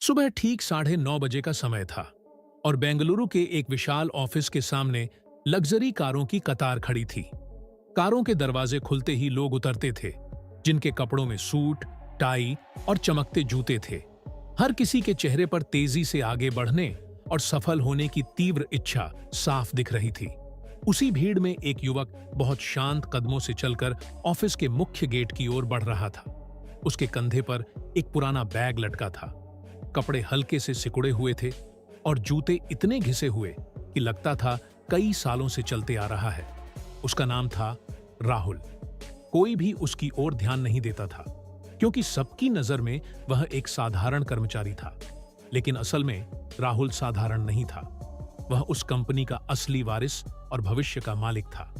सुबह ठीक 9:30 बजे का समय था और बेंगलुरु के एक विशाल ऑफिस के सामने लग्जरी कारों की कतार खड़ी थी। कारों के दरवाजे खुलते ही लोग उतरते थे, जिनके कपड़ों में सूट, टाई और चमकते जूते थे। हर किसी के चेहरे पर तेजी से आगे बढ़ने और सफल होने की तीव्र इच्छा साफ दिख रही थी। उसी भीड़ में एक युवक बहुत शांत कदमों से चलकर ऑफिस के मुख्य गेट की ओर बढ़ रहा था। उसके कंधे पर एक पुराना बैग लटका था। कपड़े हल्के से सिकुड़े हुए थे और जूते इतने घिसे हुए कि लगता था कई सालों से चलते आ रहा है। उसका नाम था राहुल। कोई भी उसकी ओर ध्यान नहीं देता था, क्योंकि सबकी नजर में वह एक साधारण कर्मचारी था। लेकिन असल में राहुल साधारण नहीं था। वह उस कंपनी का असली वारिस और भविष्य का मालिक था।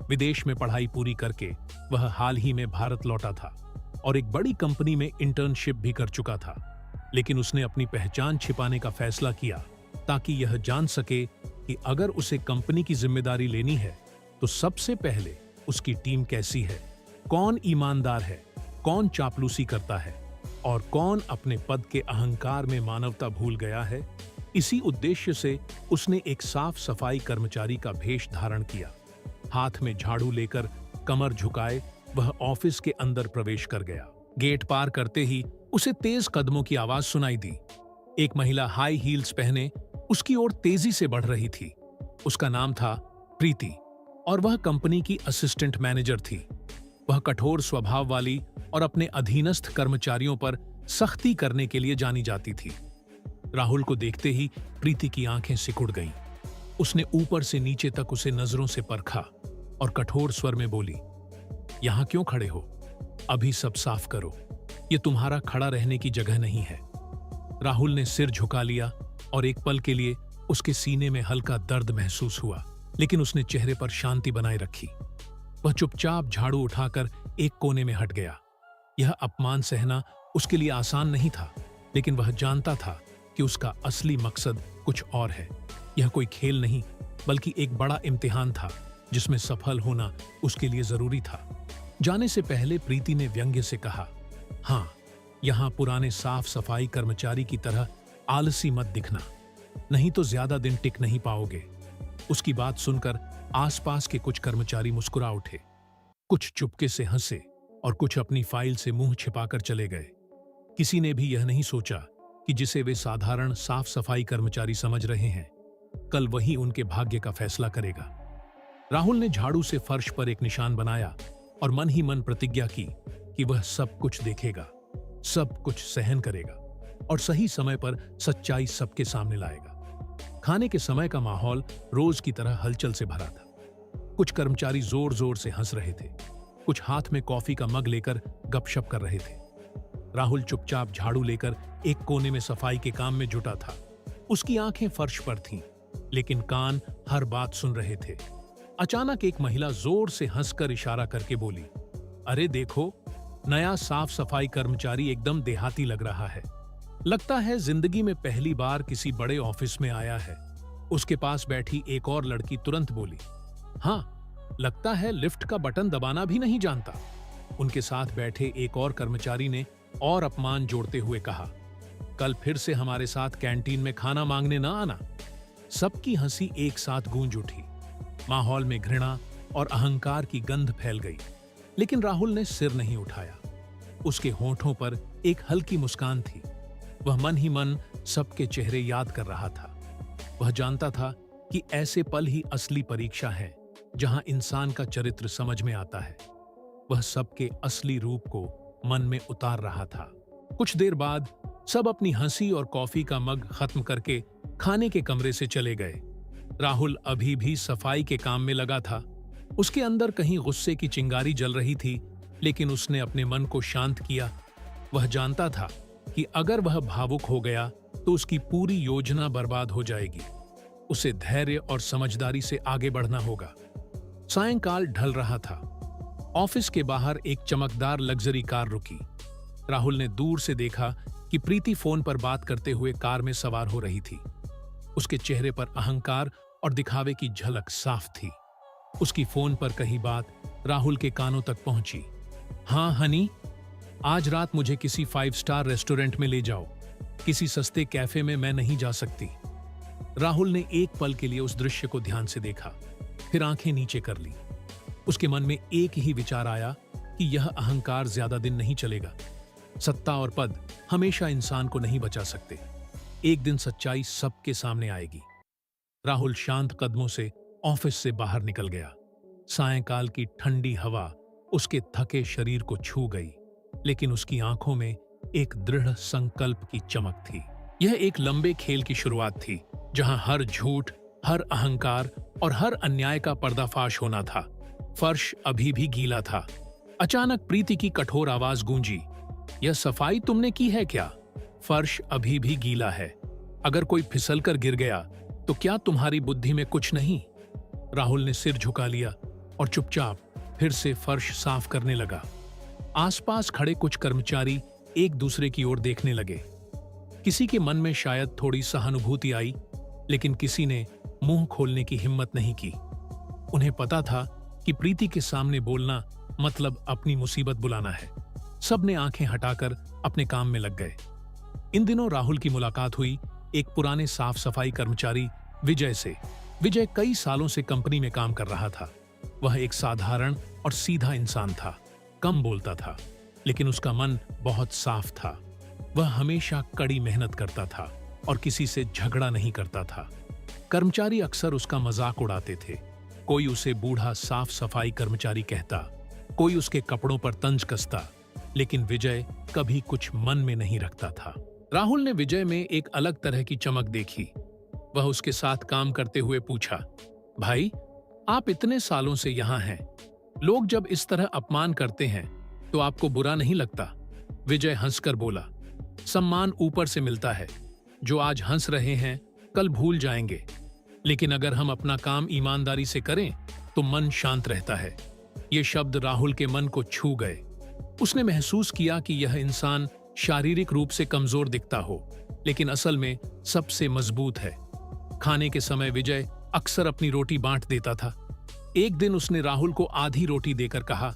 विदेश में पढ़ाई पूरी करके वह हाल ही में भारत लौटा था और एक बड़ी कंपनी में इंटर्नशिप भी कर चुका था। लेकिन उसने अपनी पहचान छिपाने का फैसला किया ताकि यह जान सके कि अगर उसे कंपनी की जिम्मेदारी लेनी है तो सबसे पहले उसकी टीम कैसी है, कौन ईमानदार है, कौन चापलूसी करता है और कौन अपने पद के अहंकार में मानवता भूल गया है। इसी उद्देश्य से उसने एक साफ सफाई कर्मचारी का भेष धारण किया। हाथ में झाड़ू लेकर कमर झुकाए वह ऑफिस के अंदर प्रवेश कर गया। गेट पार करते ही उसे तेज कदमों की आवाज सुनाई दी। एक महिला हाई हील्स पहने उसकी ओर तेजी से बढ़ रही थी। उसका नाम था प्रीति और वह कंपनी की असिस्टेंट मैनेजर थी। वह कठोर स्वभाव वाली और अपने अधीनस्थ कर्मचारियों पर सख्ती करने के लिए जानी जाती थी। राहुल को देखते ही प्रीति की आंखें सिकुड़ गईं। उसने ऊपर से नीचे तक उसे नजरों से परखा और कठोर स्वर में बोली, "यहां क्यों खड़े हो? अभी सब साफ करो। ये तुम्हारा खड़ा रहने की जगह नहीं है।" राहुल ने सिर झुका लिया और एक पल के लिए उसके सीने में हल्का दर्द महसूस हुआ, लेकिन उसने चेहरे पर शांति बनाए रखी। वह चुपचाप झाड़ू उठाकर एक कोने में हट गया। यह अपमान सहना उसके लिए आसान नहीं था, लेकिन वह जानता था कि उसका असली मकसद कुछ और है। यह कोई खेल नहीं, बल्कि एक बड़ा इम्तिहान था जिसमें सफल होना उसके लिए जरूरी था। जाने से पहले प्रीति ने व्यंग्य से कहा, "हाँ, यहां पुराने साफ सफाई कर्मचारी की तरह आलसी मत दिखना, नहीं तो ज्यादा दिन टिक नहीं पाओगे।" उसकी बात सुनकर आसपास के कुछ कर्मचारी मुस्कुरा उठे। कुछ चुपके से हंसे और कुछ अपनी फाइल से मुंह छिपाकर चले गए। किसी ने भी यह नहीं सोचा कि जिसे वे साधारण साफ सफाई कर्मचारी समझ रहे हैं, कल वही उनके भाग्य का फैसला करेगा। राहुल ने झाड़ू से फर्श पर एक निशान बनाया और मन ही मन प्रतिज्ञा की कि वह सब कुछ देखेगा, सब कुछ सहन करेगा और सही समय पर सच्चाई सबके सामने लाएगा। खाने के समय का माहौल रोज की तरह हलचल से भरा था। कुछ कर्मचारी जोर जोर से हंस रहे थे, कुछ हाथ में कॉफी का मग लेकर गपशप कर रहे थे। राहुल चुपचाप झाड़ू लेकर एक कोने में सफाई के काम में जुटा था। उसकी आंखें फर्श पर थीं, लेकिन कान हर बात सुन रहे थे। अचानक एक महिला जोर से हंसकर इशारा करके बोली, "अरे देखो, नया साफ सफाई कर्मचारी एकदम देहाती लग रहा है। लगता है जिंदगी में पहली बार किसी बड़े ऑफिस में आया है।" उसके पास बैठी एक और लड़की तुरंत बोली, "हाँ, लगता है लिफ्ट का बटन दबाना भी नहीं जानता।" उनके साथ बैठे एक और कर्मचारी ने और अपमान जोड़ते हुए कहा, "कल फिर से हमारे साथ कैंटीन में खाना मांगने ना आना।" सबकी हंसी एक साथ गूंज उठी। माहौल में घृणा और अहंकार की गंध फैल गई, लेकिन राहुल ने सिर नहीं उठाया। उसके होठों पर एक हल्की मुस्कान थी। वह मन ही मन सबके चेहरे याद कर रहा था। वह जानता था कि ऐसे पल ही असली परीक्षा है, जहां इंसान का चरित्र समझ में आता है। वह सबके असली रूप को मन में उतार रहा था। कुछ देर बाद सब अपनी हंसी और कॉफी का मग खत्म करके खाने के कमरे से चले गए। राहुल अभी भी सफाई के काम में लगा था। उसके अंदर कहीं गुस्से की चिंगारी जल रही थी, लेकिन उसने अपने मन को शांत किया। वह जानता था कि अगर वह भावुक हो गया तो उसकी पूरी योजना बर्बाद हो जाएगी। उसे धैर्य और समझदारी से आगे बढ़ना होगा। सायंकाल ढल रहा था। ऑफिस के बाहर एक चमकदार लग्जरी कार रुकी। राहुल ने दूर से देखा कि प्रीति फोन पर बात करते हुए कार में सवार हो रही थी। उसके चेहरे पर अहंकार और दिखावे की झलक साफ थी। उसकी फोन पर कही बात राहुल के कानों तक पहुंची। "हाँ हनी, आज रात मुझे किसी 5 स्टार रेस्टोरेंट में ले जाओ। किसी सस्ते कैफे में मैं नहीं जा सकती। राहुल ने एक पल के लिए उस दृश्य को ध्यान से देखा, फिर आंखें नीचे कर ली। उसके मन में एक ही विचार आया कि यह अहंकार ज्यादा दिन नहीं चलेगा। सत्ता और पद हमेशा इंसान को नहीं बचा सकते। एक दिन सच्चाई सबके सामने आएगी। राहुल शांत कदमों से ऑफिस से बाहर निकल गया। सायंकाल की ठंडी हवा उसके थके शरीर को छू गई, लेकिन उसकी आंखों में एक दृढ़ संकल्प की चमक थी। यह एक लंबे खेल की शुरुआत थी, जहां हर झूठ, हर अहंकार और हर अन्याय का पर्दाफाश होना था। फर्श अभी भी गीला था। अचानक प्रीति की कठोर आवाज गूंजी, यह सफाई तुमने की है क्या? फर्श अभी भी गीला है। अगर कोई फिसलकर गिर गया तो क्या तुम्हारी बुद्धि में कुछ नहीं? राहुल ने सिर झुका लिया और चुपचाप फिर से फर्श साफ करने लगा। आसपास खड़े कुछ कर्मचारी एक दूसरे की ओर देखने लगे। किसी के मन में शायद थोड़ी सहानुभूति आई, लेकिन किसी ने मुंह खोलने की हिम्मत नहीं की। उन्हें पता था कि प्रीति के सामने बोलना मतलब अपनी मुसीबत बुलाना है। सब ने आंखें हटाकर अपने काम में लग गए। इन दिनों राहुल की मुलाकात हुई एक पुराने साफ सफाई कर्मचारी विजय से। विजय कई सालों से कंपनी में काम कर रहा था। वह एक साधारण और सीधा इंसान था, कम बोलता था, लेकिन उसका मन बहुत साफ था। वह हमेशा कड़ी मेहनत करता था और किसी से झगड़ा नहीं करता था। कर्मचारी अक्सर उसका मजाक उड़ाते थे। कोई उसे बूढ़ा साफ सफाई कर्मचारी कहता, कोई उसके कपड़ों पर तंज कसता, लेकिन विजय कभी कुछ मन में नहीं रखता था। राहुल ने विजय में एक अलग तरह की चमक देखी। वह उसके साथ काम करते हुए पूछा, भाई, आप इतने सालों से यहां हैं, लोग जब इस तरह अपमान करते हैं तो आपको बुरा नहीं लगता? विजय हंसकर बोला, सम्मान ऊपर से मिलता है। जो आज हंस रहे हैं कल भूल जाएंगे, लेकिन अगर हम अपना काम ईमानदारी से करें तो मन शांत रहता है। ये शब्द राहुल के मन को छू गए। उसने महसूस किया कि यह इंसान शारीरिक रूप से कमजोर दिखता हो, लेकिन असल में सबसे मजबूत है। खाने के समय विजय अक्सर अपनी रोटी बांट देता था। एक दिन उसने राहुल को आधी रोटी देकर कहा,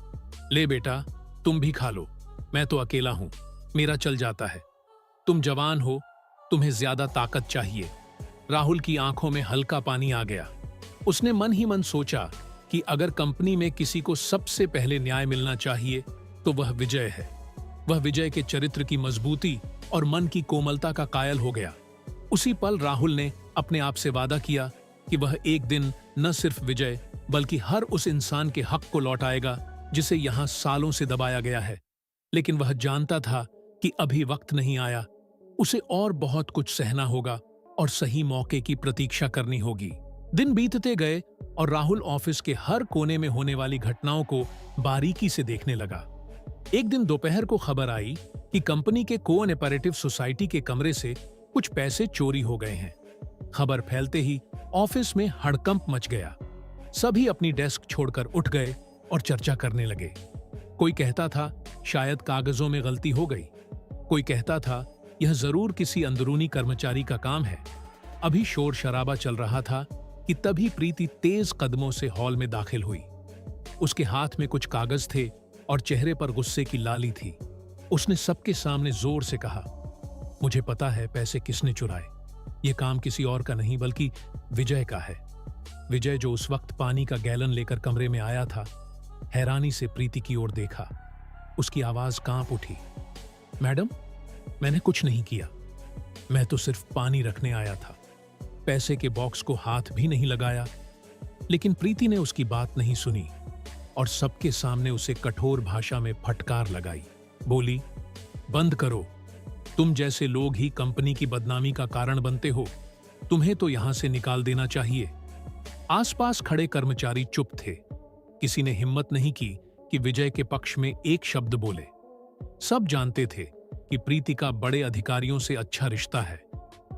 ले बेटा, तुम भी खा लो, मैं तो अकेला हूं, मेरा चल जाता है। तुम जवान हो, तुम्हें ज्यादा ताकत चाहिए। राहुल की आंखों में हल्का पानी आ गया। उसने मन ही मन सोचा कि अगर कंपनी में किसी को सबसे पहले न्याय मिलना चाहिए तो वह विजय है। वह विजय के चरित्र की मजबूती और मन की कोमलता का कायल हो गया। उसी पल राहुल ने अपने आप से वादा किया कि वह एक दिन न सिर्फ विजय बल्कि हर उस इंसान के हक को लौटाएगा जिसे यहां सालों से दबाया गया है। लेकिन वह जानता था कि अभी वक्त नहीं आया। उसे और बहुत कुछ सहना होगा और सही मौके की प्रतीक्षा करनी होगी। दिन बीतते गए और राहुल ऑफिस के हर कोने में होने वाली घटनाओं को बारीकी से देखने लगा। एक दिन दोपहर को खबर आई कि कंपनी के कोऑपरेटिव सोसाइटी के कमरे से कुछ पैसे चोरी हो गए हैं। खबर फैलते ही ऑफिस में हड़कंप मच गया। सभी अपनी डेस्क छोड़कर उठ गए और चर्चा करने लगे। कोई कहता था शायद कागजों में गलती हो गई, कोई कहता था यह जरूर किसी अंदरूनी कर्मचारी का काम है। अभी शोर शराबा चल रहा था कि तभी प्रीति तेज कदमों से हॉल में दाखिल हुई। उसके हाथ में कुछ कागज थे और चेहरे पर गुस्से की लाली थी। उसने सबके सामने जोर से कहा, मुझे पता है पैसे किसने चुराए। ये काम किसी और का नहीं बल्कि विजय का है। विजय, जो उस वक्त पानी का गैलन लेकर कमरे में आया था, हैरानी से प्रीति की ओर देखा। उसकी आवाज कांप उठी, मैडम, मैंने कुछ नहीं किया, मैं तो सिर्फ पानी रखने आया था, पैसे के बॉक्स को हाथ भी नहीं लगाया। लेकिन प्रीति ने उसकी बात नहीं सुनी और सबके सामने उसे कठोर भाषा में फटकार लगाई। बोली, बंद करो, तुम जैसे लोग ही कंपनी की बदनामी का कारण बनते हो, तुम्हें तो यहां से निकाल देना चाहिए। आसपास खड़े कर्मचारी चुप थे। किसी ने हिम्मत नहीं की कि विजय के पक्ष में एक शब्द बोले। सब जानते थे कि प्रीति का बड़े अधिकारियों से अच्छा रिश्ता है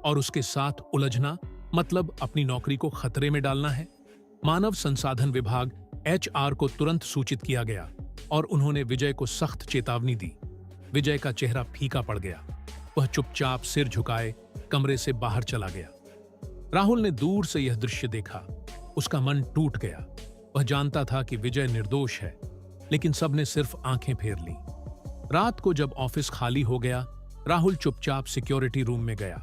और उसके साथ उलझना मतलब अपनी नौकरी को खतरे में डालना है। मानव संसाधन विभाग HR को तुरंत सूचित किया गया और उन्होंने विजय को सख्त चेतावनी दी। विजय का चेहरा फीका पड़ गया। वह चुपचाप सिर झुकाए कमरे से बाहर चला गया। राहुल ने दूर से यह दृश्य देखा। उसका मन टूट गया। वह जानता था कि विजय निर्दोष है, लेकिन सबने सिर्फ आंखें फेर लीं। रात को जब ऑफिस खाली हो गया राहुल चुपचाप सिक्योरिटी रूम में गया।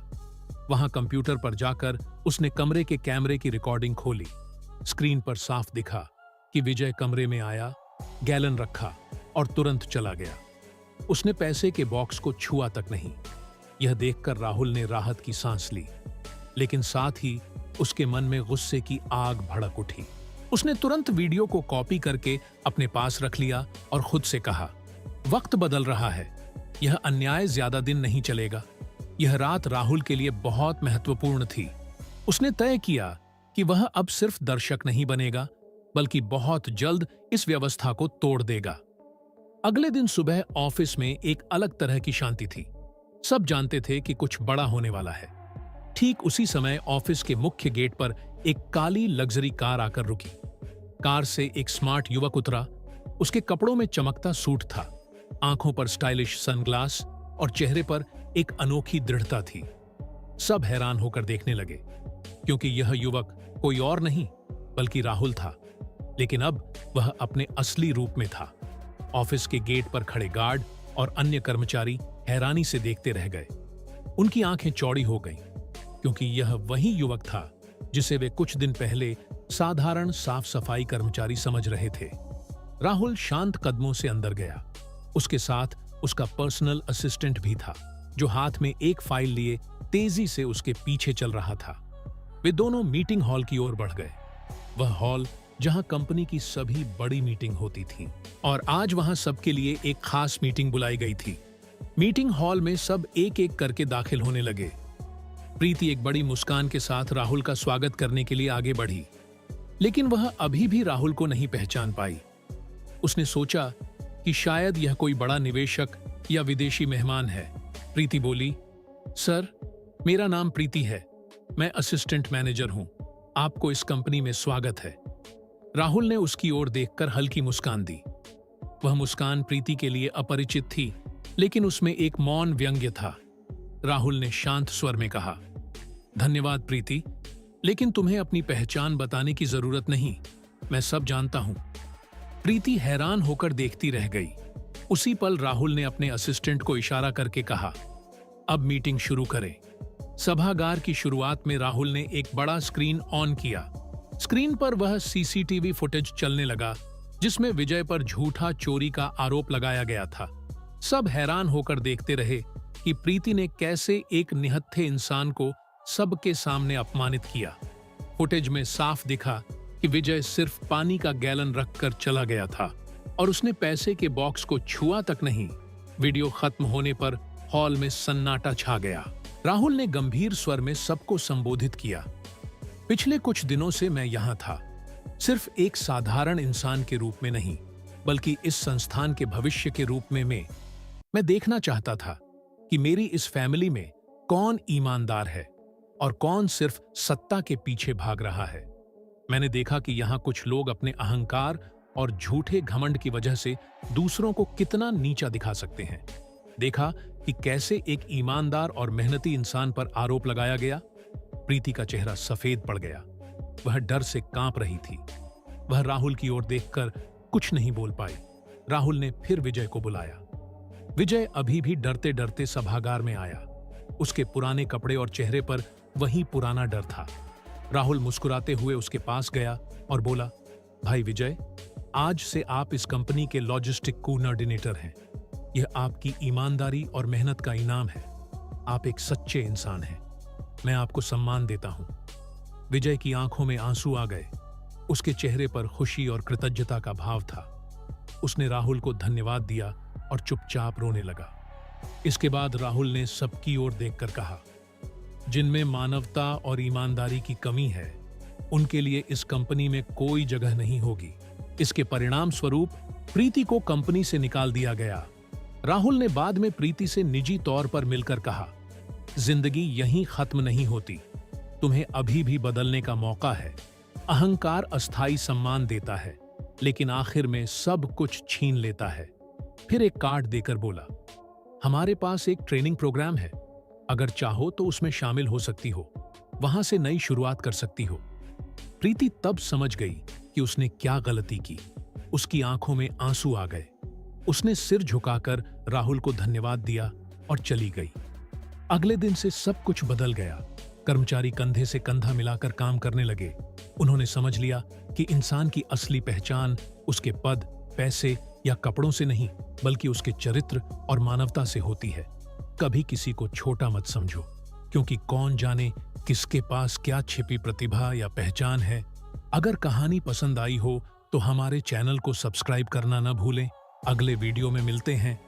वहां कंप्यूटर पर जाकर उसने कमरे के कैमरे की रिकॉर्डिंग खोली। स्क्रीन पर साफ दिखा कि विजय कमरे में आया, गैलन रखा और तुरंत चला गया। उसने पैसे के बॉक्स को छुआ तक नहीं। यह देखकर राहुल ने राहत की सांस ली, लेकिन साथ ही उसके मन में गुस्से की आग भड़क उठी। उसने तुरंत वीडियो को कॉपी करके अपने पास रख लिया और खुद से कहा, वक्त बदल रहा है, यह अन्याय ज्यादा दिन नहीं चलेगा। यह रात राहुल के लिए बहुत महत्वपूर्ण थी। उसने तय किया कि वह अब सिर्फ दर्शक नहीं बनेगा, बल्कि बहुत जल्द इस व्यवस्था को तोड़ देगा। अगले दिन सुबह ऑफिस में एक अलग तरह की शांति थी। सब जानते थे कि कुछ बड़ा होने वाला है। ठीक उसी समय ऑफिस के मुख्य गेट पर एक काली लग्जरी कार आकर रुकी। कार से एक स्मार्ट युवक उतरा। उसके कपड़ों में चमकता सूट था, आंखों पर स्टाइलिश सनग्लास और चेहरे पर एक अनोखी दृढ़ता थी। सब हैरान होकर देखने लगे, क्योंकि यह युवक कोई और नहीं बल्कि राहुल था। लेकिन अब वह अपने असली रूप में था। ऑफिस के गेट पर खड़े गार्ड और अन्य कर्मचारी हैरानी से देखते रह गए। उनकी आंखें चौड़ी हो गईं, क्योंकि यह वही युवक था जिसे वे कुछ दिन पहले साधारण साफ सफाई कर्मचारी समझ रहे थे। राहुल शांत कदमों से अंदर गया। उसके साथ उसका पर्सनल असिस्टेंट भी था, जो हाथ में एक फाइल लिए तेजी से उसके पीछे चल रहा था। वे दोनों मीटिंग हॉल की ओर बढ़ गए। वह हॉल जहां कंपनी की सभी बड़ी मीटिंग होती थी, और आज वहां सबके लिए एक खास मीटिंग बुलाई गई थी। मीटिंग हॉल में सब एक एक करके दाखिल होने लगे। प्रीति एक बड़ी मुस्कान के साथ राहुल का स्वागत करने के लिए आगे बढ़ी, लेकिन वह अभी भी राहुल को नहीं पहचान पाई। उसने सोचा कि शायद यह कोई बड़ा निवेशक या विदेशी मेहमान है। प्रीति बोली, सर, मेरा नाम प्रीति है, मैं असिस्टेंट मैनेजर हूं, आपको इस कंपनी में स्वागत है। राहुल ने उसकी ओर देखकर हल्की मुस्कान दी। वह मुस्कान प्रीति के लिए अपरिचित थी, लेकिन उसमें एक मौन व्यंग्य था। राहुल ने शांत स्वर में कहा, धन्यवाद प्रीति, लेकिन तुम्हें अपनी पहचान बताने की जरूरत नहीं, मैं सब जानता हूं। प्रीति हैरान होकर देखती रह गई। उसी पल राहुल ने अपने असिस्टेंट को इशारा करके कहा, अब मीटिंग शुरू करें। सभागार की शुरुआत में राहुल ने एक बड़ा स्क्रीन ऑन किया। स्क्रीन पर वह सीसीटीवी फुटेज चलने लगा, जिसमें विजय पर झूठा चोरी का आरोप लगाया गया था। सब हैरान होकर देखते रहे कि प्रीति ने कैसे एक निहत्थे इंसान को सबके सामने अपमानित किया। फुटेज में साफ दिखा कि विजय सिर्फ पानी का गैलन रखकर चला गया था और उसने पैसे के बॉक्स को छुआ तक नहीं। वीडियो खत्म होने पर हॉल में सन्नाटा छा गया। राहुल ने गंभीर स्वर में सबको संबोधित किया, पिछले कुछ दिनों से मैं यहां था, सिर्फ एक साधारण इंसान के रूप में नहीं, बल्कि इस संस्थान के भविष्य के रूप में मैं देखना चाहता था कि मेरी इस फैमिली में कौन ईमानदार है और कौन सिर्फ सत्ता के पीछे भाग रहा है। मैंने देखा कि यहाँ कुछ लोग अपने अहंकार और झूठे घमंड की वजह से दूसरों को कितना नीचा दिखा सकते हैं। देखा कि कैसे एक ईमानदार और मेहनती इंसान पर आरोप लगाया गया। प्रीति का चेहरा सफेद पड़ गया। वह डर से कांप रही थी। वह राहुल की ओर देखकर कुछ नहीं बोल पाई। राहुल ने फिर विजय को बुलाया। विजय अभी भी डरते डरते सभागार में आया। उसके पुराने कपड़े और चेहरे पर वही पुराना डर था। राहुल मुस्कुराते हुए उसके पास गया और बोला, भाई विजय, आज से आप इस कंपनी के लॉजिस्टिक कोऑर्डिनेटर हैं। यह आपकी ईमानदारी और मेहनत का इनाम है। आप एक सच्चे इंसान हैं। मैं आपको सम्मान देता हूं। विजय की आंखों में आंसू आ गए। उसके चेहरे पर खुशी और कृतज्ञता का भाव था। उसने राहुल को धन्यवाद दिया और चुपचाप रोने लगा। इसके बाद राहुल ने सबकी ओर देखकर कहा, जिनमें मानवता और ईमानदारी की कमी है, उनके लिए इस कंपनी में कोई जगह नहीं होगी। इसके परिणाम स्वरूप प्रीति को कंपनी से निकाल दिया गया। राहुल ने बाद में प्रीति से निजी तौर पर मिलकर कहा, जिंदगी यहीं खत्म नहीं होती, तुम्हें अभी भी बदलने का मौका है। अहंकार अस्थायी सम्मान देता है, लेकिन आखिर में सब कुछ छीन लेता है। फिर एक कार्ड देकर बोला, हमारे पास एक ट्रेनिंग प्रोग्राम है, अगर चाहो तो उसमें शामिल हो सकती हो, वहां से नई शुरुआत कर सकती हो। प्रीति तब समझ गई कि उसने क्या गलती की। उसकी आंखों में आंसू आ गए। उसने सिर झुकाकर राहुल को धन्यवाद दिया और चली गई। अगले दिन से सब कुछ बदल गया। कर्मचारी कंधे से कंधा मिलाकर काम करने लगे। उन्होंने समझ लिया कि इंसान की असली पहचान उसके पद, पैसे या कपड़ों से नहीं, बल्कि उसके चरित्र और मानवता से होती है। कभी किसी को छोटा मत समझो, क्योंकि कौन जाने किसके पास क्या छिपी प्रतिभा या पहचान है। अगर कहानी पसंद आई हो तो हमारे चैनल को सब्सक्राइब करना न भूलें। अगले वीडियो में मिलते हैं।